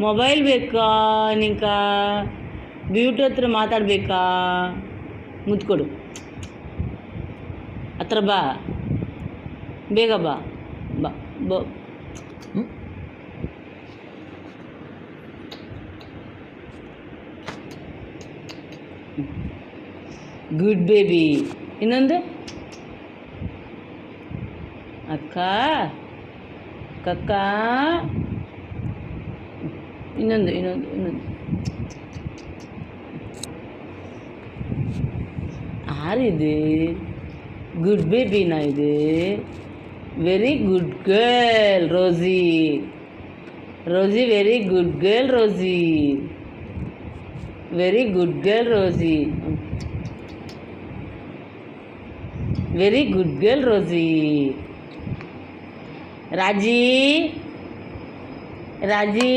mobile ಬೇಕಾ ನಿಂಕ beauty ಹತ್ರ ಮಾತಾಡಬೇಕಾ ಮುದ್ದು ಕೊಡು ಹತ್ರ ಬಾ ಬೇಗ ಬಾ ಬಾ ಬಾ ಗುಡ್ ಬೇಬಿ ಇನ್ನೊಂದು ಅಕ್ಕ ಕಕ್ಕ ಇನ್ನೊಂದು ಇನ್ನೊಂದು ಇನ್ನೊಂದು ಯಾರಿದೆ ಗುಡ್ ಬೇಬಿನಾ ಇದು ವೆರಿ ಗುಡ್ ಗರ್ಲ್ ರೋಸಿ ರೋಸಿ ವೆರಿ ಗುಡ್ ಗರ್ಲ್ ರೋಸಿ ವೆರಿ ಗುಡ್ ಗರ್ಲ್ ರೋಸಿ ವೆರಿ ಗುಡ್ ಗರ್ಲ್ ರೋಸಿ ರಾಜಿ ರಾಜಿ